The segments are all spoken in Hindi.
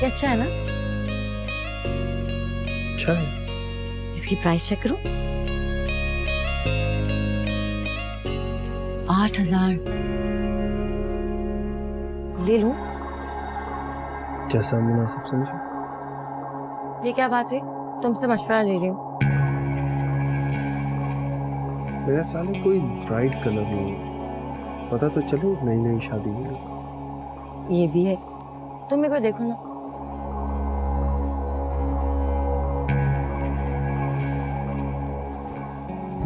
ये अच्छा है ना? अच्छा है। इसकी प्राइस चेक करो। 8,000। ले लूं? जैसा मुनासिब समझो। ये क्या बात हुई? तुमसे मशवरा ले रही हूँ। मेरा ख्याल है कोई ब्राइट कलर हो, पता तो चले नई नई शादी हुई। ये भी है। तुम मेरे को देखो ना।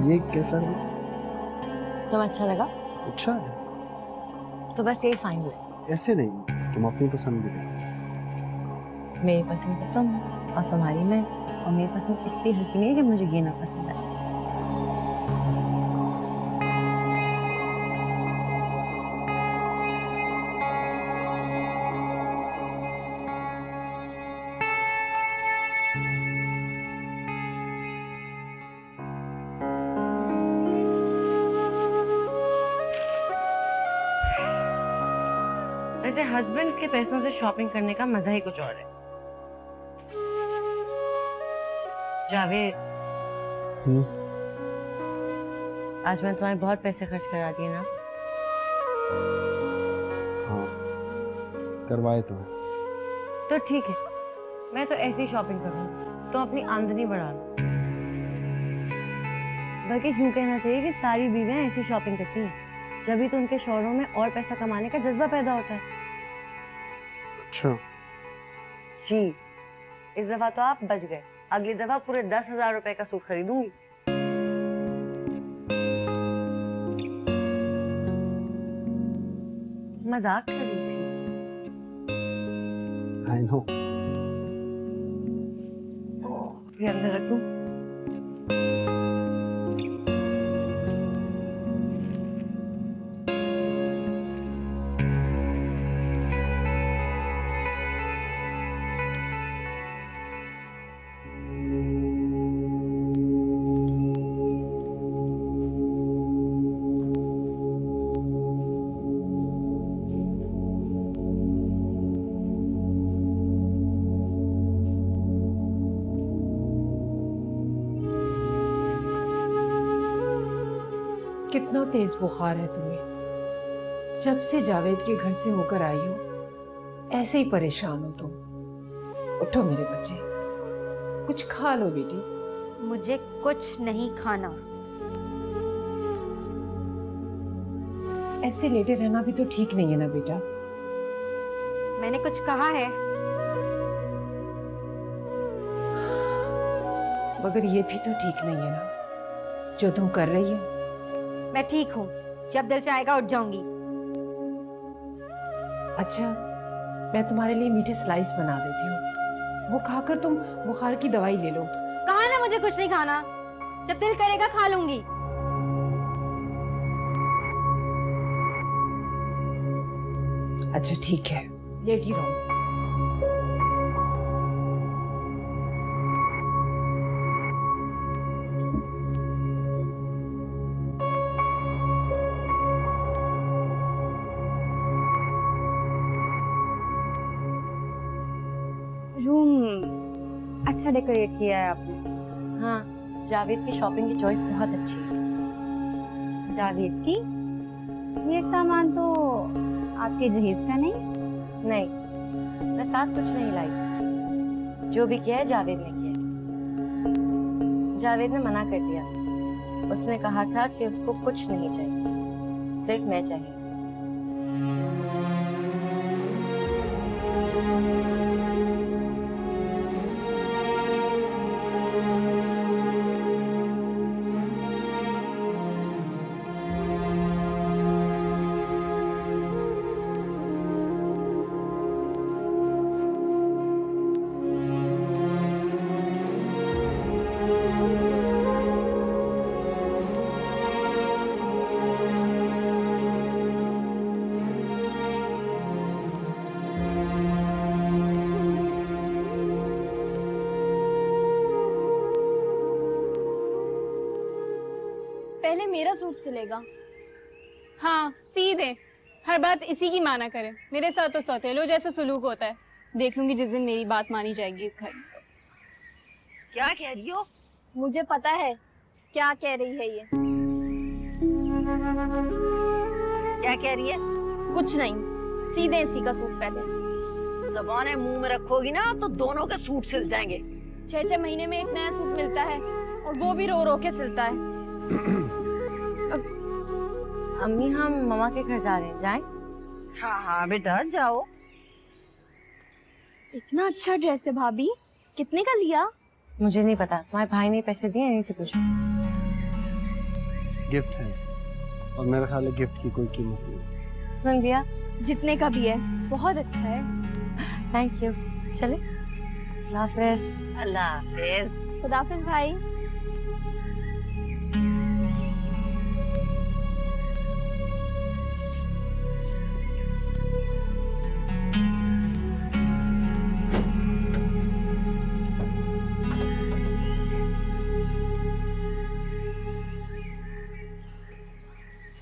ये कैसा है? तुम्हें अच्छा लगा? अच्छा है। तो बस यही फाइनल है। ऐसे नहीं, तुम अपनी पसंद भी देखो। मेरी पसंद तो तुम और तुम्हारी मैं, और मेरी पसंद इतनी हल्की नहीं है कि मुझे ये ना पसंद है। वैसे हस्बैंड के पैसों से शॉपिंग करने का मजा ही कुछ और है। जावेद, आज मैं तुम्हारे बहुत पैसे खर्च करा दिए ना? हाँ, करवाए तो है। तो ठीक है, मैं तो ऐसी शॉपिंग करूँ तो अपनी आमदनी बढ़ा लूं। बल्कि यूं कहना चाहिए कि सारी बीवियां ऐसी शॉपिंग करती हैं, जब तो उनके शौहरों में और पैसा कमाने का जज्बा पैदा होता है। अच्छा। जी, इस दफा तो आप बच गए। अगली दफा पूरे 10,000 रुपए का सूट खरीदूंगी। मजाक कर रही थी। I know. ये अंदर रख दूं? कितना तेज बुखार है तुम्हें? जब से जावेद के घर से होकर आई हो ऐसे ही परेशान हो तुम। उठो मेरे बच्चे, कुछ खा लो बेटी। मुझे कुछ नहीं खाना। ऐसे लेटे रहना भी तो ठीक नहीं है ना बेटा। मैंने कुछ कहा है? मगर ये भी तो ठीक नहीं है ना जो तुम कर रही हो। मैं ठीक हूँ, जब दिल चाहेगा उठ जाऊंगी। अच्छा, मैं तुम्हारे लिए मीठे स्लाइस बना देती हूँ, वो खाकर तुम बुखार की दवाई ले लो। कहा ना मुझे कुछ नहीं खाना, जब दिल करेगा खा लूंगी। अच्छा ठीक है, लेटी रहो। रूम अच्छा डेकोरेट किया है आपने। हाँ, जावेद की शॉपिंग की चॉइस बहुत अच्छी है। जावेद की? ये सामान तो आपके जहेज का नहीं? नहीं, मैं साथ कुछ नहीं लाई। जो भी किया है जावेद ने किया है। जावेद ने मना कर दिया। उसने कहा था कि उसको कुछ नहीं चाहिए, सिर्फ मैं चाहिए। पहले मेरा सूट सिलेगा। हाँ, सी दे। हर बात इसी की माना करे। मेरे साथ तो सौतेलो जैसा सुलूक होता है। देख लूंगी जिस दिन मेरी बात मानी जाएगी इस घर में। क्या कह रही हो? मुझे पता है क्या कह रही है ये। क्या कह रही है? कुछ नहीं, सीधे इसी का सूट पहले। ज़बान मुंह में रखोगी ना तो दोनों के सूट सिल जाएंगे। 6-6 महीने में एक नया सूट मिलता है और वो भी रो रो के सिलता है। अम्मी हम मामा के घर जा रहे हैं, जाएं? हाँ हाँ बेटा जाओ। इतना अच्छा ड्रेस है भाभी, कितने का लिया? मुझे नहीं पता, तुम्हारे भाई ने पैसे दिए, यहीं से पूछो। गिफ्ट है और मेरा ख्याल है गिफ्ट की कोई कीमत नहीं। सुन लिया? जितने का भी है बहुत अच्छा है। Thank you. चले, अल्लाह हाफिज। अल्लाह हाफिज। खुदाफिज भाई।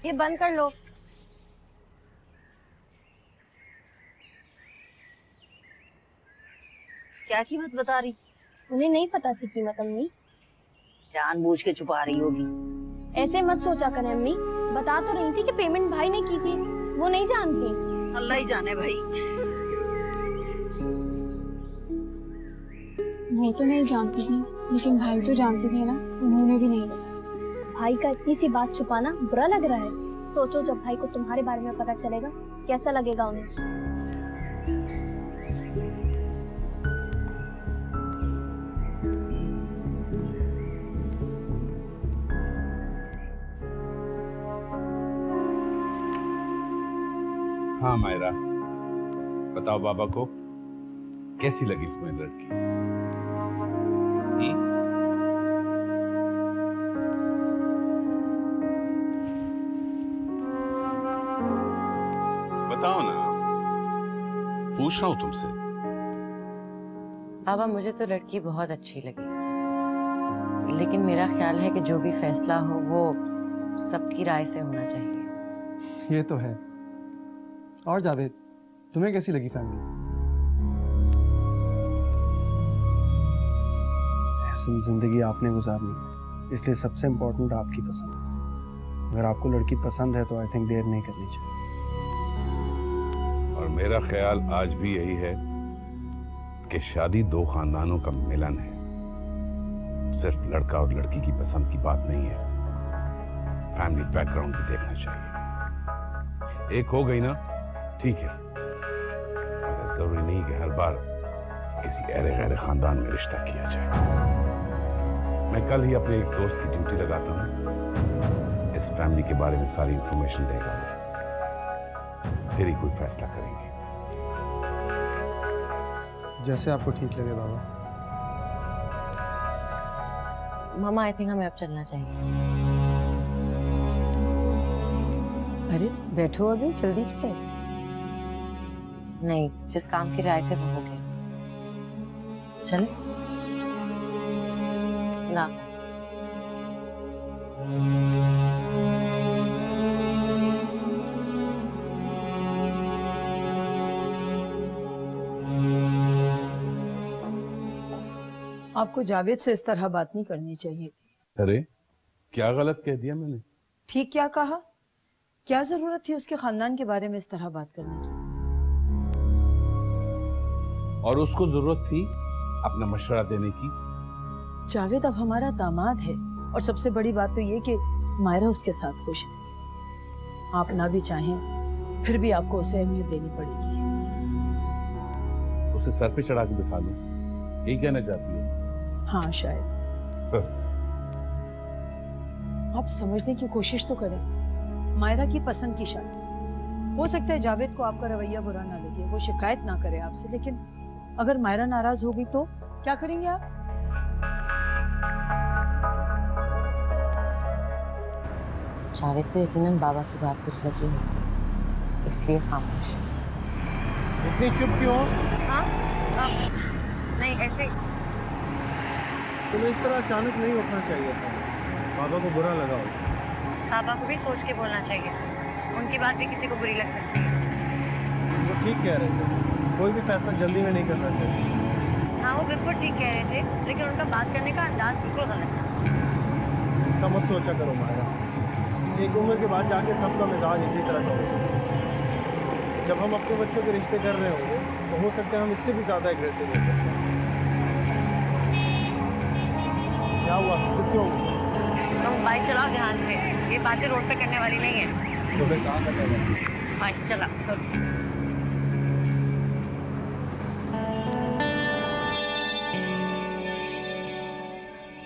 ये बंद कर लो। क्या कीमत बता रही? उन्हें नहीं पता थी कीमत अम्मी। जानबूझ के छुपा रही होगी। ऐसे मत सोचा करें अम्मी, बता तो रही थी कि पेमेंट भाई ने की थी, वो नहीं जानती। अल्लाह ही जाने भाई। वो तो नहीं जानती थी, लेकिन भाई तो जानते थे ना, उन्होंने भी नहीं बताया। भाई का इतनी सी बात छुपाना बुरा लग रहा है। सोचो जब भाई को तुम्हारे बारे में पता चलेगा कैसा लगेगा उन्हें। हाँ मायरा, बताओ बाबा को कैसी लगी तुम्हें लड़की? बताओ ना, पूछ रहा हूं तुमसे। बाबा मुझे तो लड़की बहुत अच्छी लगी, लेकिन मेरा ख्याल है कि जो भी फैसला हो वो सबकी राय से होना चाहिए। ये तो है। और जावेद, तुम्हें कैसी लगी फैमिली? जिंदगी आपने गुजारनी है, इसलिए सबसे इम्पोर्टेंट आपकी पसंद। अगर आपको लड़की पसंद है तो आई थिंक देर नहीं करनी चाहिए। और मेरा ख्याल आज भी यही है कि शादी दो खानदानों का मिलन है, सिर्फ लड़का और लड़की की पसंद की बात नहीं है। फैमिली बैकग्राउंड भी देखना चाहिए। एक हो गई ना, ठीक है, मगर जरूरी नहीं कि हर बार किसी अहले गैर खानदान में रिश्ता किया जाए। मैं कल ही अपने एक दोस्त की ड्यूटी लगाता हूँ, इस फैमिली के बारे में सारी इंफॉर्मेशन देगा, फिर ही कोई फैसला करेंगे। जैसे आपको ठीक लगे बाबा। मामा आई थिंक हमें अब चलना चाहिए। अरे बैठो, अभी जल्दी क्या है? नहीं, जिस काम के लिए आए थे वो हो गया। चले, अल्लाह हाफिज। आपको जावेद से इस तरह बात नहीं करनी चाहिए थी। अरे क्या गलत कह दिया मैंने? ठीक क्या कहा? क्या जरूरत थी उसके खानदान के बारे में इस तरह बात करने की? और उसको जरूरत थी अपना मशवरा देने की। जावेद अब हमारा दामाद है, और सबसे बड़ी बात तो ये कि मायरा उसके साथ खुश है। आप ना भी चाहें फिर भी आपको उसे अहमियत देनी पड़ेगी। उसे सर पे चढ़ा के बिठा लूं, यही कहना चाहती है? हाँ शायद। आप समझने की कोशिश तो करें। मायरा की पसंद की शादी, हो सकता है जावेद को आपका रवैया बुरा ना लगे, वो शिकायत ना करे आपसे, लेकिन अगर मायरा नाराज होगी तो क्या करेंगे आप? जावेद को यकीनन बाबा की बात बुरी लगी होगी, इसलिए खामोश। इतनी चुप क्यों? हाँ? नहीं ऐसे। तुम्हें इस तरह अचानक नहीं उठना चाहिए था, बाबा को बुरा लगा होगा। पापा को भी सोच के बोलना चाहिए, उनकी बात भी किसी को बुरी लग सकती है। वो ठीक कह रहे थे। कोई भी फैसला जल्दी में नहीं करना चाहिए। हाँ, वो बिल्कुल ठीक कह रहे थे, लेकिन उनका बात करने का अंदाज बिल्कुल गलत था। ऐसा मत सोचा करो मायरा, एक उम्र के बाद जाके सबका मिजाज इसी तरह का होगा। जब हम अपने बच्चों के रिश्ते कर रहे होंगे तो हो सकता है हम इससे भी ज़्यादा एग्रेसिव हो जाए। क्या हुआ, चुप क्यों हो? तुम बाइक चलाओ ध्यान से, ये बातें रोड पे करने वाली नहीं है। तो फिर कहाँ करने वाला? बाइक चला।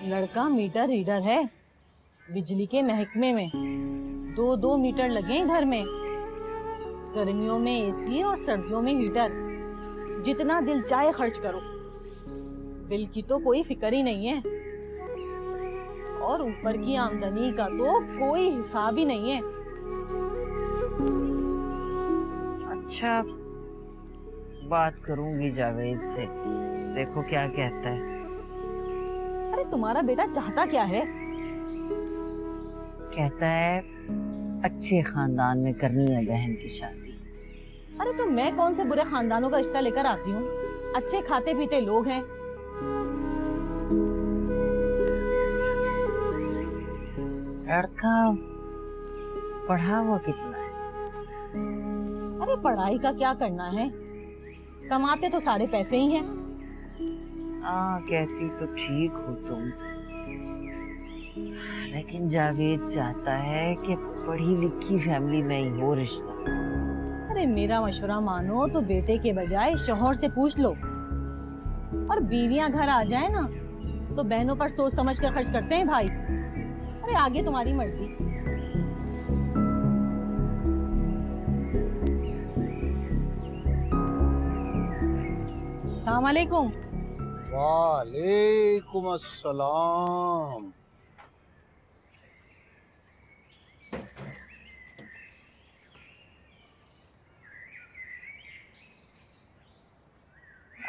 लड़का मीटर रीडर है, बिजली के महकमे में। 2-2 मीटर लगे घर में, गर्मियों में एसी और सर्दियों में हीटर। जितना दिल चाहे खर्च करो, बिल की तो कोई फिक्र ही नहीं है। और ऊपर की आमदनी का तो कोई हिसाब ही नहीं है। अच्छा, बात करूंगी जावेद से, देखो क्या कहता है। अरे तुम्हारा बेटा चाहता क्या है? कहता है अच्छे खानदान में करनी है बहन की शादी। अरे तो मैं कौन से बुरे खानदानों का रिश्ता लेकर आती हूँ? अच्छे खाते पीते लोग हैं। लड़का पढ़ा हुआ कितना है? अरे पढ़ाई का क्या करना है, कमाते तो सारे पैसे ही हैं। हाँ, कहती तो ठीक हो तुम, लेकिन जावेद चाहता है कि पढ़ी लिखी फैमिली में ही हो रिश्ता। अरे मेरा मशवरा मानो तो बेटे के बजाय शौहर से पूछ लो। और बीवियां घर आ जाए ना तो बहनों पर सोच समझ कर खर्च करते हैं भाई। अरे आगे तुम्हारी मर्जी। अस्सलाम वालेकुम। वालेकुम अस्सलाम।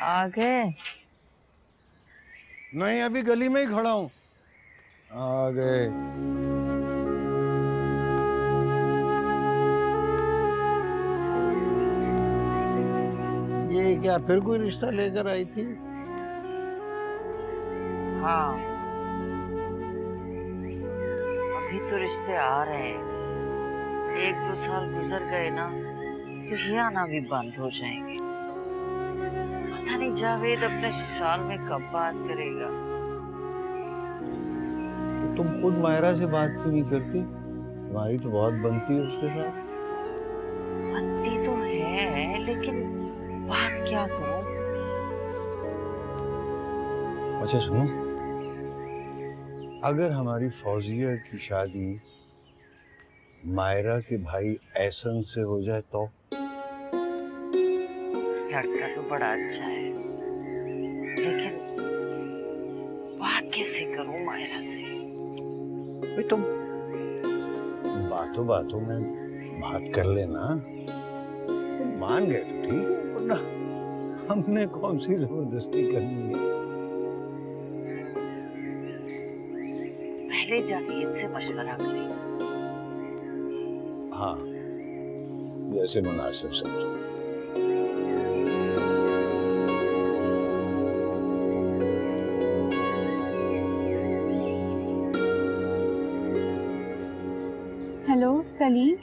आ गए? नहीं, अभी गली में ही खड़ा हूँ। आ गए। ये क्या फिर कोई रिश्ता लेकर आई थी? हाँ, अभी तो रिश्ते आ रहे हैं। 1-2 साल गुजर गए ना तो ये आना भी बंद हो जाएंगे। पता नहीं जावेद अपने ससुराल में कब बात करेगा। तो तुम खुद मायरा से बात क्यों नहीं करती? तुम्हारी तो बहुत बनती है उसके साथ। बनती तो है, लेकिन बात क्या करूं? अच्छा सुनो, अगर हमारी फौजिया की शादी मायरा के भाई एहसन से हो जाए तो? लड़का तो बड़ा अच्छा है, लेकिन बात कैसे करूं मायरा से? भाई तुम बातों बातों में बात कर लेना। तुम मान गए तो ठीक है, वरना हमने कौन सी जबरदस्ती करनी है। पहले जावेद से मशवरा करें। हाँ, जैसे मुनासिब समझो। हेलो सलीम,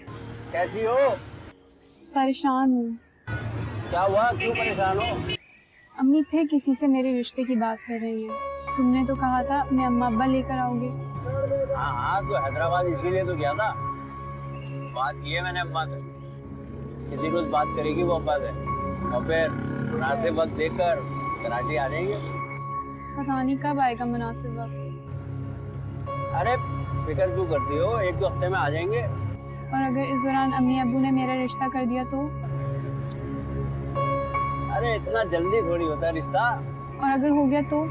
कैसी हो? परेशान हूँ। क्या हुआ, क्यों परेशान हो? अम्मी फिर किसी से मेरे रिश्ते की बात कर रही है। तुमने तो कहा था अपने अम्मा अब्बा लेकर आओगे। हाँ हाँ, तो हैदराबाद इसीलिए तो गया था। बात की है मैंने अम्मा से, किसी रोज बात करेगी वो अब्बा से, और फिर मुनासिब वक्त देखकर कराची आ जाएंगे। पता नहीं कब आएगा मुनासिब वक्त। अरे फिक्र क्यों करती हो, 1-2 हफ्ते में आ जाएंगे। और अगर इस दौरान अम्मी अब्बू ने मेरा रिश्ता कर दिया तो? अरे इतना जल्दी थोड़ी होता है रिश्ता। और अगर हो गया तो?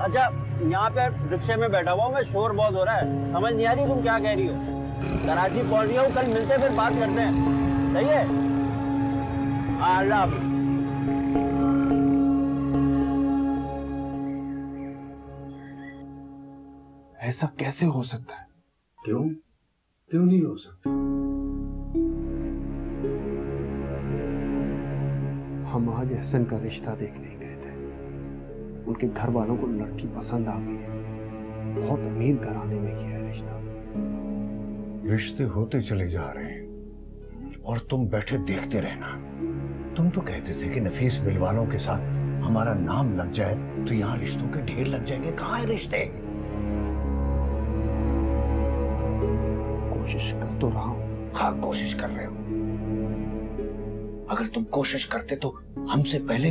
अच्छा, यहाँ पे रिक्शे में बैठा हुआ हूँ मैं, शोर बहुत हो रहा है, समझ नहीं आ रही तुम क्या कह रही हो। कराची पहुँच गया हूँ, कल मिलते फिर बात करते हैं, सही है? हाँ, अल्लाह हाफिज़। ऐसा कैसे हो सकता है? क्यों? क्यों नहीं हो सकता? हम आज एहसन का रिश्ता देखने गए थे। उनके घर वालों को लड़की पसंद आ गई है। बहुत अमीर घराने में किया है रिश्ता। रिश्ते होते चले जा रहे हैं और तुम बैठे देखते रहना। तुम तो कहते थे कि नफीस बिल वालों के साथ हमारा नाम लग जाए तो यहाँ रिश्तों के ढेर लग जाएंगे। कहाँ है रिश्ते? कोशिश कर तो रहा हूं। हाँ, कोशिश कर रहे हो। अगर तुम कोशिश करते तो हमसे पहले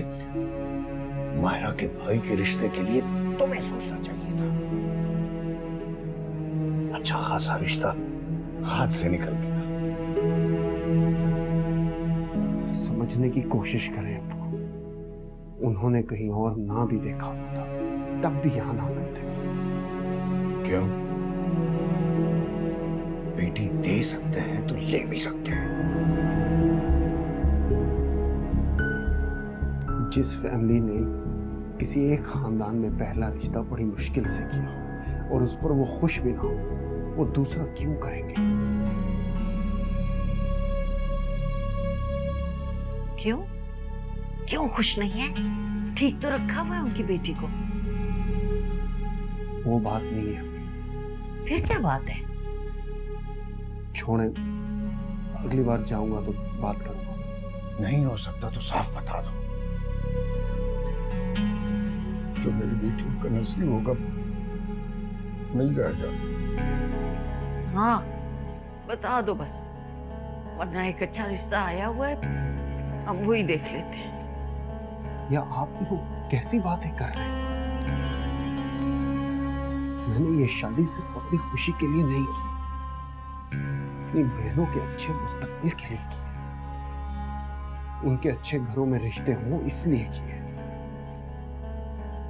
मायरा के भाई के रिश्ते के लिए तुम्हें सोचना चाहिए था। अच्छा खासा रिश्ता हाथ से निकल गया। समझने की कोशिश करें अब्बू। उन्होंने कहीं और ना भी देखा होता तब भी यहां ना करते। क्यों? बेटी दे सकते हैं तो ले भी सकते हैं। जिस फैमिली ने किसी एक खानदान में पहला रिश्ता बड़ी मुश्किल से किया और उस पर वो खुश भी ना हो, वो दूसरा क्यों करेंगे? क्यों? क्यों खुश नहीं है? ठीक तो रखा हुआ है उनकी बेटी को। वो बात नहीं है। फिर क्या बात है? छोड़े, अगली बार जाऊंगा तो बात करूंगा। नहीं हो सकता तो साफ बता दो। जो मेरी बेटी का नसीब होगा मिल जाएगा। हाँ, बता दो बस, वरना एक अच्छा रिश्ता आया हुआ है, हम वही देख लेते हैं। या आप लोग कैसी बातें कर रहे हैं? मैंने ये शादी सिर्फ अपनी खुशी के लिए नहीं की, अपनी बहनों के अच्छे मुस्तकबिल के लिए की है। उनके अच्छे घरों में रिश्ते हों इसलिए की है।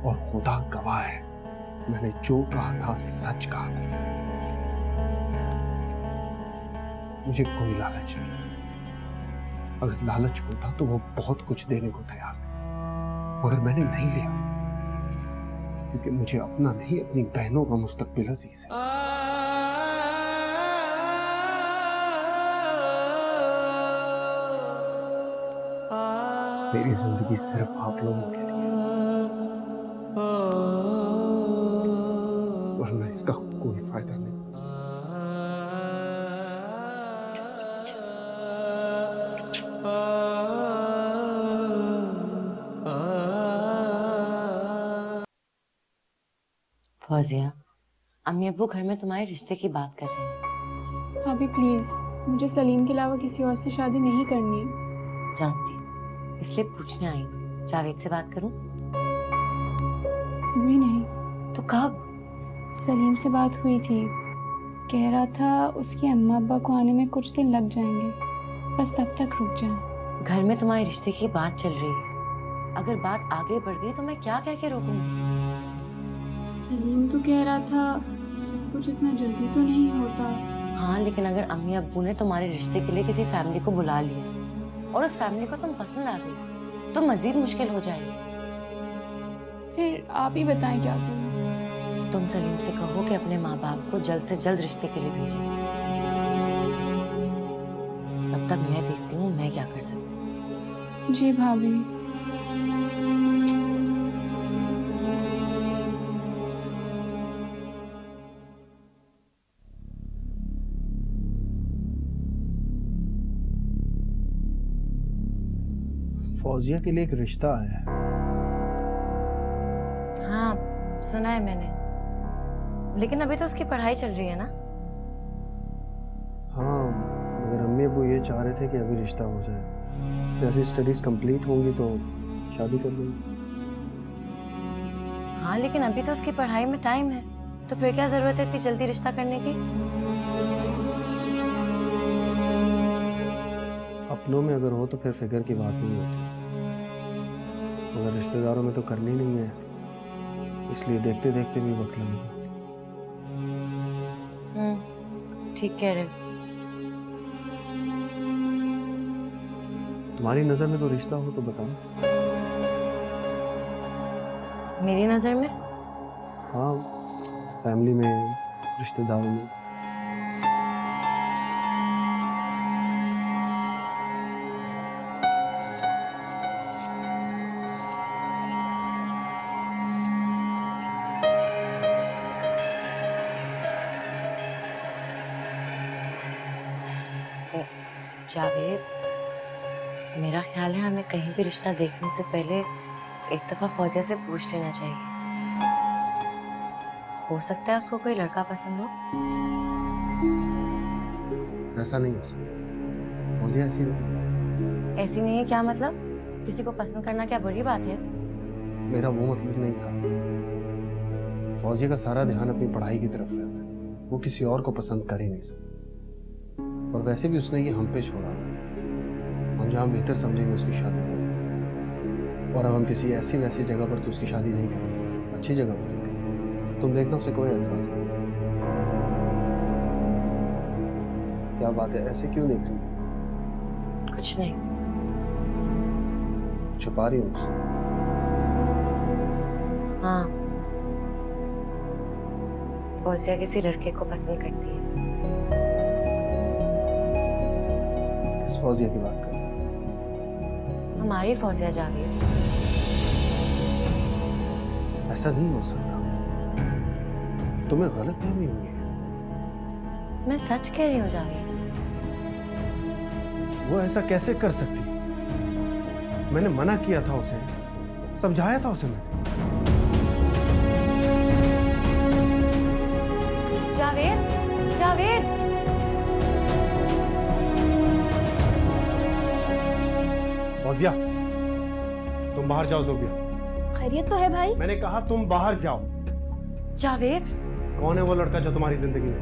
और खुदा गवाह है, मैंने जो कहा था सच कहा था। मुझे कोई लालच नहीं। अगर लालच होता तो वो बहुत कुछ देने को तैयार थे, मगर मैंने नहीं लिया क्योंकि मुझे अपना नहीं, अपनी बहनों का मुस्तकबिल अजीज है। मेरी जिंदगी सिर्फ आप लोगों के लिए वरना इसका कोई फायदा नहीं। फौजिया, अम्मी अब्बू घर में तुम्हारे रिश्ते की बात कर रहे हैं। भाभी प्लीज, मुझे सलीम के अलावा किसी और से शादी नहीं करनी है। जानती, इसलिए पूछने आई हूँ। जावेद से बात करूं? भी नहीं। तो कब? सलीम से बात हुई थी, कह रहा था उसके अम्मा अब्बा को आने में कुछ दिन लग जाएंगे, बस तब तक रुक जाए। घर में तुम्हारे रिश्ते की बात चल रही है, अगर बात आगे बढ़ गई तो मैं क्या कह के रोकूंगी? सलीम तो कह रहा था सब कुछ इतना जल्दी तो नहीं होता। हाँ, लेकिन अगर अम्मी अब्बू ने तुम्हारे रिश्ते के लिए किसी फैमिली को बुला लिया और उस फैमिली को तुम पसंद आ गई तो मजीद मुश्किल हो जाएगी। फिर आप ही बताएं क्या करूं? तुम सलीम से कहो कि अपने माँ बाप को जल्द से जल्द रिश्ते के लिए भेजें। तब तक मैं देखती हूँ मैं क्या कर सकती हूँ। जी भाभी। फौजिया के लिए एक रिश्ता आया है। हाँ, सुना है मैंने, लेकिन अभी तो उसकी पढ़ाई चल रही है ना। हाँ, मगर अम्मी अब्बू ये चाह रहे थे कि अभी रिश्ता हो जाए, जैसे स्टडीज कंप्लीट होंगी तो शादी कर लेंगे। हाँ, लेकिन अभी तो उसकी पढ़ाई में टाइम है, तो फिर क्या जरूरत है इतनी जल्दी रिश्ता करने की? अपनों में अगर हो तो फिर फिक्र की बात नहीं होती, मगर रिश्तेदारों में तो करनी नहीं है, इसलिए देखते देखते भी वक्त लगेगा। ठीक कह रहे हो। तुम्हारी नजर में तो रिश्ता हो तो बताओ। मेरी नजर में? हाँ, फैमिली में, रिश्तेदारों में। जावेद, मेरा ख्याल है हमें कहीं भी रिश्ता देखने से पहले एक दफा फौजिया से पूछ लेना चाहिए। हो सकता है उसको कोई लड़का पसंद हो। ऐसा नहीं हो सकता, मुझे ऐसी नहीं। ऐसी नहीं है क्या मतलब? किसी को पसंद करना क्या बुरी बात है? मेरा वो मतलब नहीं था। फौजिया का सारा ध्यान अपनी पढ़ाई की तरफ रहता है, वो किसी और को पसंद कर ही नहीं सकता। और वैसे भी उसने ये हम पे छोड़ा, हम जहाँ बेहतर समझेंगे उसकी शादी करेंगे। और अब हम किसी ऐसी वैसी जगह पर तो उसकी शादी नहीं करेंगे, अच्छी जगह पर करेंगे। तुम देखना, उसे कोई एतराज नहीं। क्या बात है, ऐसे क्यों देख रही हो? कुछ नहीं। छुपा रही हो मुझसे? हाँ, फौजिया किसी लड़के को पसंद करती है। किस फौजिया की बात कर रही हो? हमारी फौजिया जावेद। ऐसा नहीं हो सकता, तुम्हें गलतफहमी हुई है। मैं सच कह रही हूँ जावेद। वो ऐसा कैसे कर सकती? मैंने मना किया था उसे, समझाया था उसे मैंने। जावेद, जावेद। फौजिया, तुम बाहर जाओ। जोबिया, खैरियत तो है भाई? मैंने कहा तुम बाहर जाओ। जावेद, कौन है वो लड़का जो तुम्हारी जिंदगी में?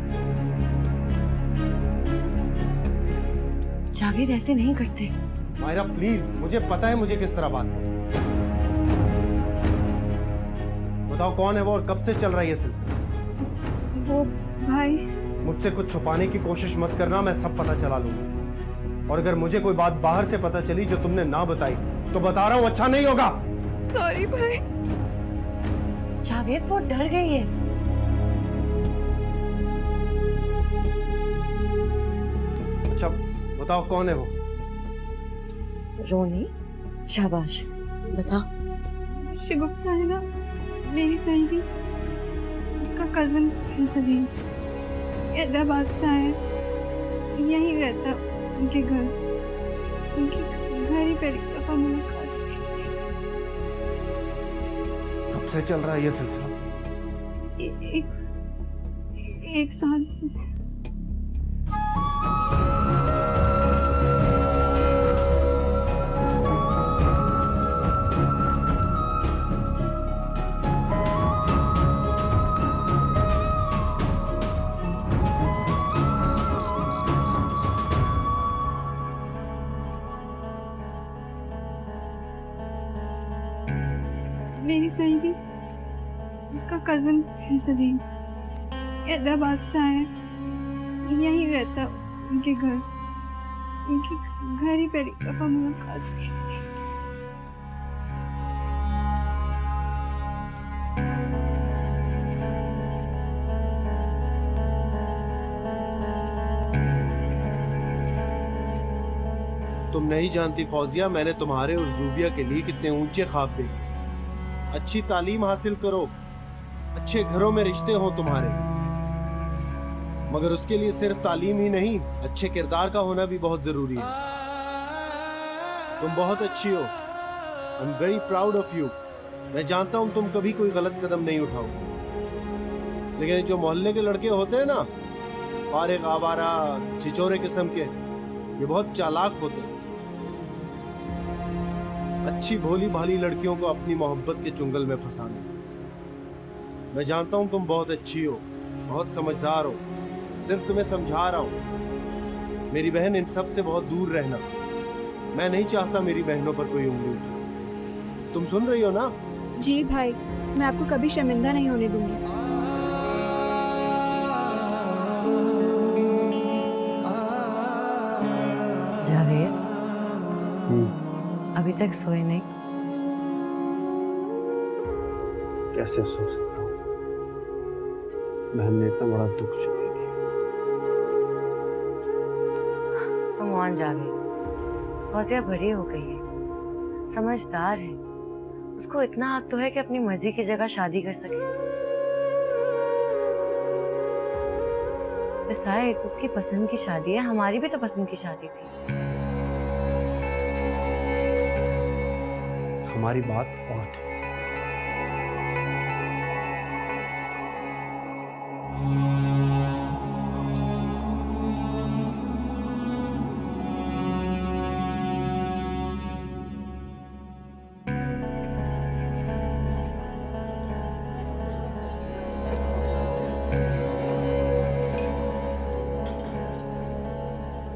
जावेद ऐसे नहीं करते। मायरा प्लीज, मुझे पता है मुझे किस तरह बात करनी। बताओ कौन है वो और कब से चल रहा है ये सिलसिला? वो भाई, मुझसे कुछ छुपाने की कोशिश मत करना, मैं सब पता चला लूंगा। और अगर मुझे कोई बात बाहर से पता चली जो तुमने ना बताई, तो बता रहा हूं अच्छा नहीं होगा। सॉरी भाई। जावेद, वो डर गई है। अच्छा बताओ कौन है वो? रोनी, शाबाश, बता। शिगुप्ता है ना, मेरी सहेली, उसका कजन है सलीम, हैदराबाद से आया, यहीं रहता उनके घर। उनके घर ही पहली दफा मुलाकात। कब से चल रहा है ये सिलसिला? एक साल से। मेरी सहेली, उसका कजन है सलीम, हैदराबाद से आया, यहीं रहता उनके घर। उनके घर ही पहली दफा मुलाकात हुई। तुम नहीं जानती फौजिया, मैंने तुम्हारे और जूबिया के लिए कितने ऊंचे ख्वाब देखे। अच्छी तालीम हासिल करो, अच्छे घरों में रिश्ते हो तुम्हारे, मगर उसके लिए सिर्फ तालीम ही नहीं, अच्छे किरदार का होना भी बहुत जरूरी है। तुम बहुत अच्छी हो, I am very proud of you. मैं जानता हूं तुम कभी कोई गलत कदम नहीं उठाओगे, लेकिन जो मोहल्ले के लड़के होते हैं ना, फारिग आवारा छिचोरे किस्म के, ये बहुत चालाक होते हैं। अच्छी भोली भाली लड़कियों को अपनी मोहब्बत के चुंगल में फंसा लेते। मैं जानता हूं तुम बहुत अच्छी हो, बहुत समझदार हो, सिर्फ तुम्हें समझा रहा हूं। मेरी बहन, इन सब से बहुत दूर रहना। मैं नहीं चाहता मेरी बहनों पर कोई उंगली उठे। तुम सुन रही हो ना? जी भाई, मैं आपको कभी शर्मिंदा नहीं होने दूंगी। जावेद, अभी तक सोए नहीं? कैसे सो सकता हूँ? बहन ने इतना बड़ा दुख दे दिया। तुम ऑन जावेद, फौजिया बड़ी हो गई है, समझदार है, उसको इतना हक तो है कि अपनी मर्जी की जगह शादी कर सके। Besides, उसकी पसंद की शादी है, हमारी भी तो पसंद की शादी थी। हमारी बात और थी।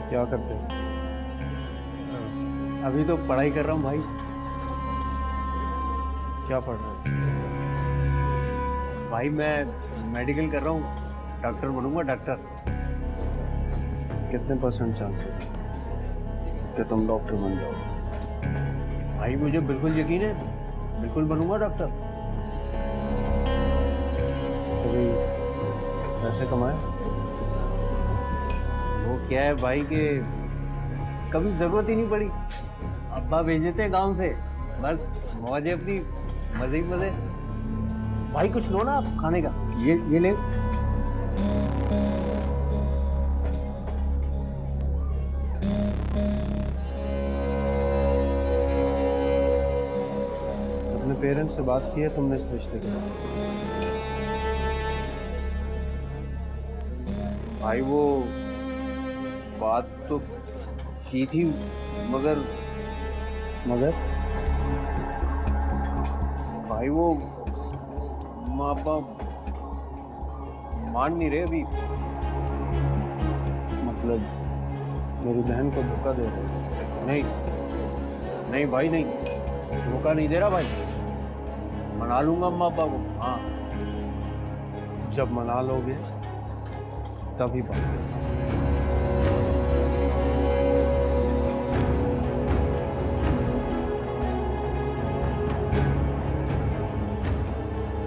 क्या करते हो? अभी तो पढ़ाई कर रहा हूँ भाई। क्या पढ़ रहे हो? भाई मैं मेडिकल कर रहा हूँ, डॉक्टर बनूंगा डॉक्टर। कितने % चांसेस है कि तुम डॉक्टर बन जाओ? भाई मुझे बिल्कुल यकीन है, बिल्कुल बनूंगा डॉक्टर। कभी पैसे कमाए? वो क्या है भाई कि कभी जरूरत ही नहीं पड़ी, अब्बा भेज देते हैं गांव से, बस मौज है अपनी, मजे ही मजे। भाई कुछ लो ना आप खाने का, ये ले। अपने पेरेंट्स से बात की है तुमने इस रिश्ते के बारे में? भाई वो बात तो की थी, मगर भाई वो माँ बाप मान नहीं रहे अभी। मतलब मेरी बहन को धोखा दे रहे हो? नहीं नहीं भाई नहीं, धोखा नहीं दे रहा भाई, मना लूंगा अम्मा पापा को। हाँ जब मना लोगे तभी बात करना।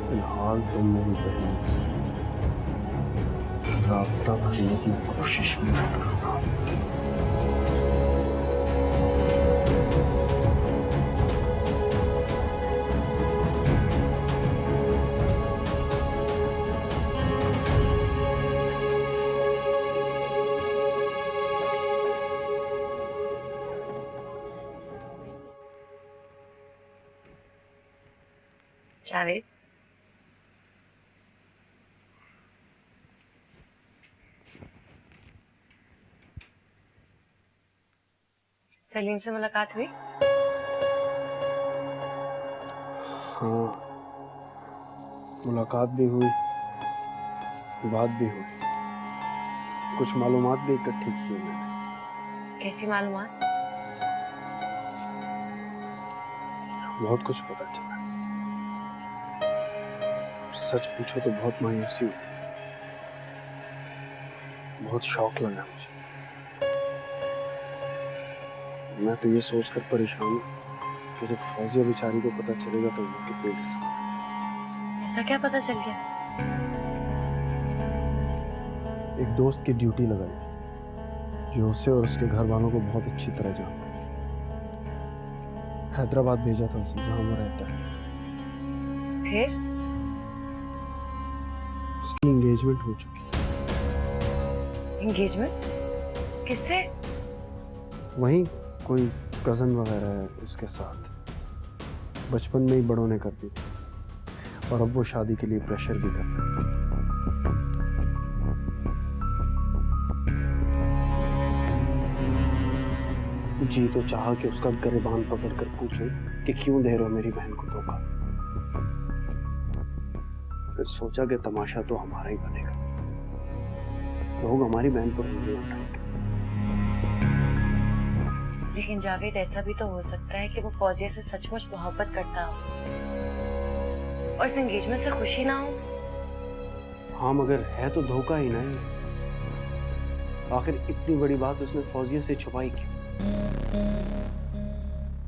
फिलहाल तुम मेरी बहन से राब्ता करने की कोशिश भी मत करना। जावेद, सलीम से मुलाकात हुई? हाँ, मुलाकात भी हुई, बात भी हुई, कुछ मालूमात भी इकट्ठी की मैंने। कैसी मालूमात? बहुत कुछ पता चला। सच पूछो तो बहुत मायूसी हुई, बहुत शौक लगा मुझे। मैं तो ये सोचकर परेशान हूँ कि जब फौजिया बेचारी को पता चलेगा तो वो कितने डिसअपॉइंट। ऐसा क्या पता चल गया? एक दोस्त की ड्यूटी लगाई थी जो उसे और उसके घर वालों को बहुत अच्छी तरह जानता है। हैदराबाद भेजा था उसे, जहाँ वो रहता है। फिर उसकी एंगेजमेंट हो चुकी है। एंगेजमेंट? किससे? वहीं कोई कजन वगैरह है उसके साथ, बचपन में ही बड़ों ने कर दी थी और अब वो शादी के लिए प्रेशर भी कर रहे हैं। जी तो चाहा कि उसका गिरबान पकड़कर पूछूं कि क्यों दे रहे हो मेरी बहन को धोखा। फिर सोचा कि तमाशा तो हमारा ही बनेगा, लोग हमारी बहन पर उंगली उठाएंगे। लेकिन जावेद, ऐसा भी तो हो सकता है कि वो फौजिया से सचमुच मोहब्बत करता हो और इस एंगेजमेंट से खुशी ना हो। हाँ, मगर है तो धोखा ही नहीं। आखिर इतनी बड़ी बात उसने फौजिया से छुपाई क्यों?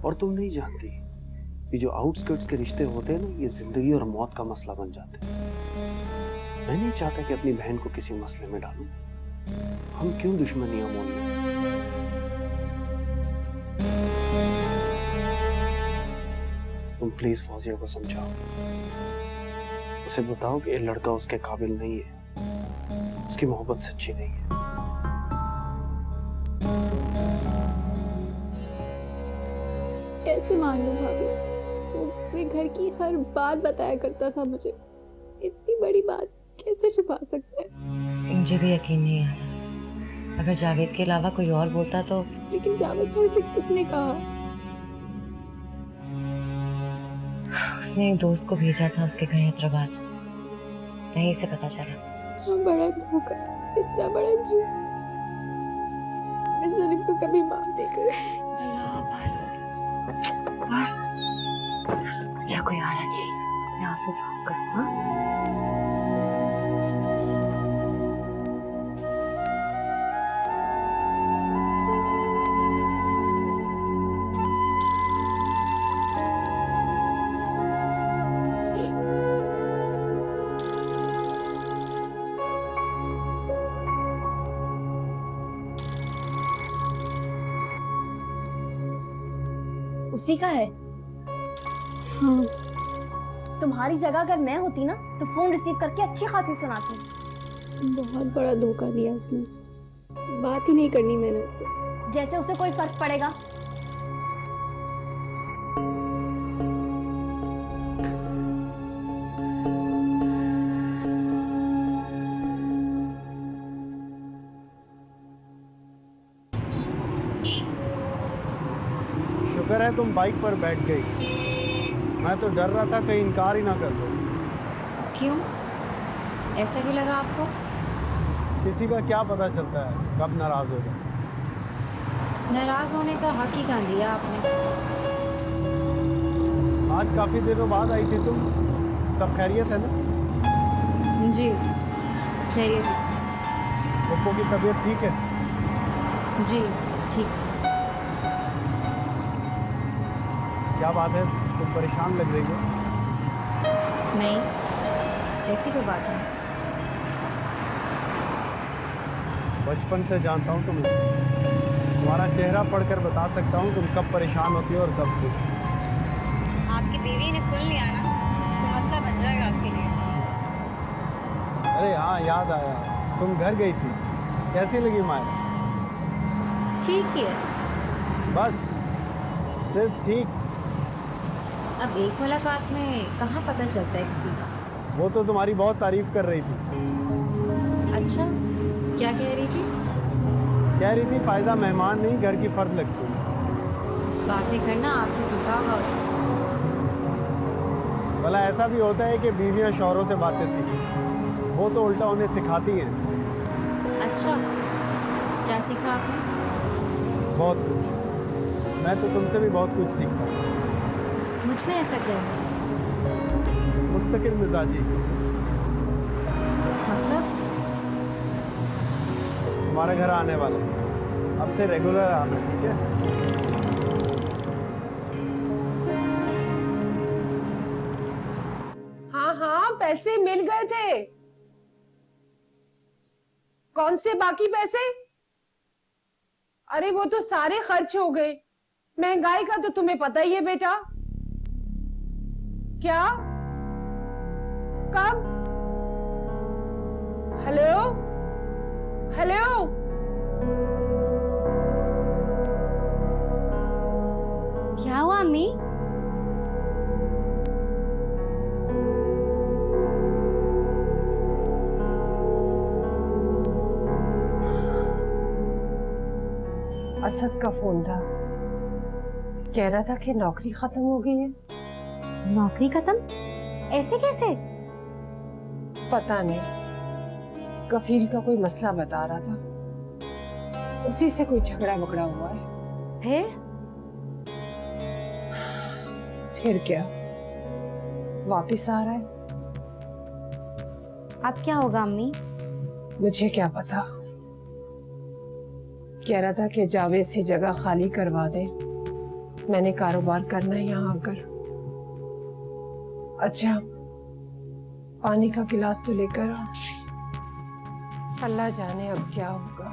और तुम नहीं जानती कि जो आउटस्कर्ट्स के रिश्ते होते हैं ना, ये जिंदगी और मौत का मसला बन जाते हैं। मैं नहीं चाहता कि अपनी बहन को किसी मसले में डालूं। हम क्यों दुश्मनियां मोल लें? तुम प्लीज फौजिया को समझाओ, उसे बताओ कि ये लड़का उसके काबिल नहीं है। उसकी मोहब्बत सच्ची नहीं है। कैसे मान लूं भाभी? वो वे घर की हर बात बताया करता था मुझे। इतनी बड़ी बात कैसे छुपा सकता है? मुझे भी यकीन नहीं आ रहा। अगर जावेद के अलावा कोई और बोलता तो। लेकिन जावेद भाई से किसने कहा? उसने एक दोस्त को भेजा था उसके घर हैदराबाद, यहीं से पता चला। हाँ, बड़ा धोखा, इतना बड़ा झूठ। मैं सलीम को कभी माफ नहीं करूंगी। अच्छा कोई आ रहा नहीं, मैं आंसू साफ कर। हाँ उसी का है। हाँ। तुम्हारी जगह अगर मैं होती ना तो फोन रिसीव करके अच्छी खासी सुनाती। बहुत बड़ा धोखा दिया उसने। बात ही नहीं करनी मैंने उससे। जैसे उसे कोई फर्क पड़ेगा। शुक्र है तुम बाइक पर बैठ गई, मैं तो डर रहा था कहीं इनकार ही ना कर दो। क्यों? ऐसा क्यों लगा आपको? किसी का क्या पता चलता है कब नाराज हो जाए। नाराज होने का हक ही कहाँ दिया आपने? आज काफी दिनों बाद आई थी तुम, सब खैरियत है ना? जी खैरियत है। पप्पू की तबीयत ठीक है? जी ठीक। क्या बात है, तुम परेशान लग रही हो? नहीं, ऐसी कोई बात नहीं। बचपन से जानता हूँ तुम्हें, तुम्हारा चेहरा पढ़कर बता सकता हूँ तुम कब परेशान होती हो और कब खुश। आपकी बीवी ने सुन लिया ना तो मसला बन जाएगा आपके लिए। अरे हाँ, याद आया, तुम घर गई थी, कैसी लगी माया? ठीक ही है। बस सिर्फ ठीक? अब एक मुलाकात में कहाँ पता चलता है किसी का। वो तो तुम्हारी बहुत तारीफ कर रही थी। अच्छा, क्या कह रही थी? कह रही थी फायदा मेहमान नहीं घर की फर्द लगती है। बातें करना आपसे सीखा होगा उसने। भला ऐसा भी होता है कि बीवियां शौहरों से बातें सीखें, वो तो उल्टा उन्हें सिखाती हैं। अच्छा, क्या सीखा आपने? बहुत कुछ। मैं तो तुमसे भी बहुत कुछ सीखता हूँ। मुझ में ऐसा क्या है? मुस्तकिल मिजाजी। मतलब? तुम्हारे घर आने वाला है, अब से रेगुलर आना, ठीक है? हाँ हाँ, पैसे मिल गए थे। कौन से बाकी पैसे? अरे वो तो सारे खर्च हो गए। महंगाई का तो तुम्हें पता ही है बेटा। क्या? कब? हेलो हेलो, क्या हुआ अम्मी? असद का फोन था, कह रहा था कि नौकरी खत्म हो गई है। नौकरी खत्म? ऐसे कैसे? पता नहीं, कफील का कोई मसला बता रहा था, उसी से कोई झगड़ा वगड़ा हुआ है। फिर क्या, वापिस आ रहा है। अब क्या होगा अम्मी? मुझे क्या पता। कह रहा था कि जावेद से जगह खाली करवा दे, मैंने कारोबार करना है यहाँ आकर। अच्छा, पानी का गिलास तो लेकर आ, अल्लाह जाने अब क्या होगा।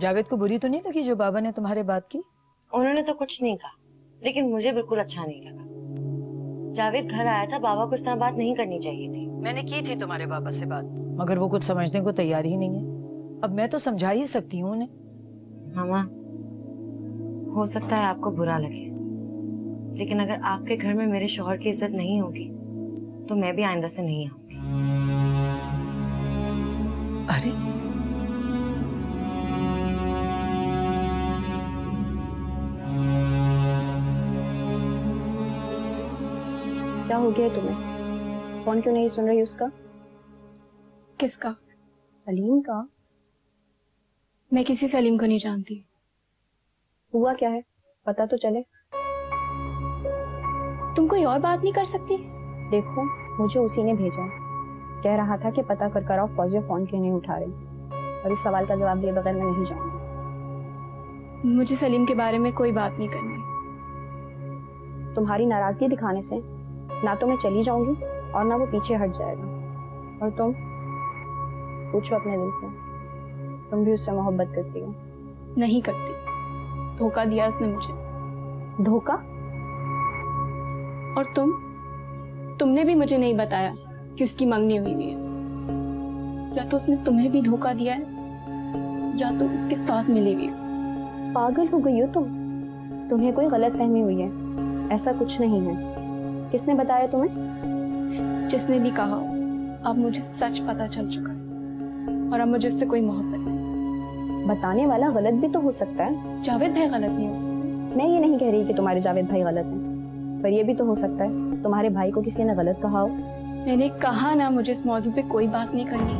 जावेद को बुरी तो नहीं लगी जो बाबा ने तुम्हारे बात की? उन्होंने तो कुछ नहीं कहा, लेकिन मुझे बिल्कुल अच्छा नहीं लगा। जावेद घर आया था, बाबा को इस तरह बात नहीं करनी चाहिए थी। मैंने की थी तुम्हारे पापा से बात, मगर वो कुछ समझने को तैयार ही नहीं है। अब मैं तो समझा ही सकती हूँ उन्हें। मामा, हो सकता है आपको बुरा लगे, लेकिन अगर आपके घर में मेरे शौहर की इज्जत नहीं होगी तो मैं भी आइंदा से नहीं आऊंगी। अरे क्या हो गया तुम्हें? फोन क्यों नहीं सुन रही उसका? किसका? सलीम का। मैं किसी सलीम को नहीं जानती। हुआ क्या है पता तो चले। तुम कोई और बात नहीं कर सकती? देखो, मुझे उसी ने भेजा है, कह रहा था कि पता कर आओ फौजिया फोन क्यों नहीं उठा रही, और इस सवाल का जवाब दिए बगैर मैं नहीं जाऊंगी। मुझे सलीम के बारे में कोई बात नहीं करनी। तुम्हारी नाराजगी दिखाने से ना तो मैं चली जाऊंगी और ना वो पीछे हट जाएगा। और तुम पूछो अपने दिल से, तुम भी उससे मोहब्बत करती हो? नहीं करती। धोखा दिया उसने मुझे। धोखा? और तुमने भी मुझे नहीं बताया कि उसकी मंगनी हुई है। या तो उसने तुम्हें भी धोखा दिया है या तुम उसके साथ मिली हुई हो। पागल हो गई हो तुम? तुम्हें कोई गलत फहमी हुई है, ऐसा कुछ नहीं है। किसने बताया तुम्हें? जिसने भी कहा, अब मुझे सच पता चल चुका है और अब मुझे उससे कोई मोहब्बत नहीं। बताने वाला गलत भी तो हो सकता है। जावेद भाई गलत नहीं हो सकते। मैं ये नहीं कह रही कि तुम्हारे जावेद भाई गलत हैं, पर ये भी तो हो सकता है तुम्हारे भाई को किसी ने गलत कहा हो। मैंने कहा ना, मुझे इस मौजू पे कोई बात नहीं करनी।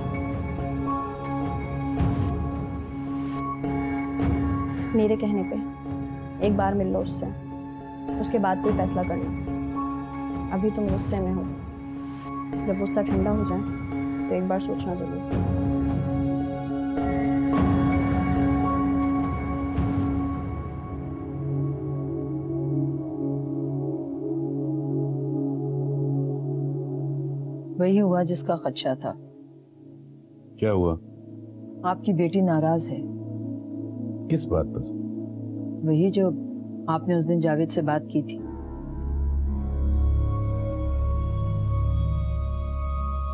मेरे कहने पे एक बार मिल लो उससे, उसके बाद कोई फैसला करना। अभी तुम गुस्से में हो, जब गुस्सा ठंडा हो जाए तो एक बार सोचना जरूर। वही हुआ जिसका खदशा था। क्या हुआ? आपकी बेटी नाराज है। किस बात पर? वही जो आपने उस दिन जावेद से बात की थी।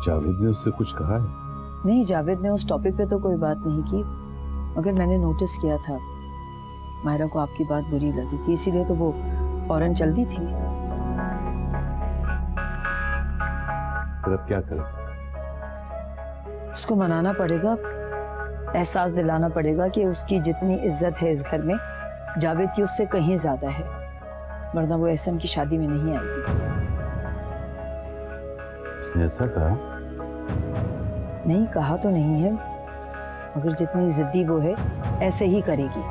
जावेद ने उससे कुछ कहा है? नहीं, जावेद ने उस टॉपिक पे तो कोई बात नहीं की, मगर मैंने नोटिस किया था मायरा को आपकी बात बुरी लगी थी, इसीलिए तो वो फौरन चल दी थी। फिर अब क्या करें? उसको मनाना पड़ेगा, एहसास दिलाना पड़ेगा कि उसकी जितनी इज्जत है इस घर में जावेद की उससे कहीं ज्यादा है, वरना वो एहसन की शादी में नहीं आएगी। उसने ऐसा कहा? नहीं, कहा तो नहीं है, मगर जितनी जिद्दी वो है ऐसे ही करेगी।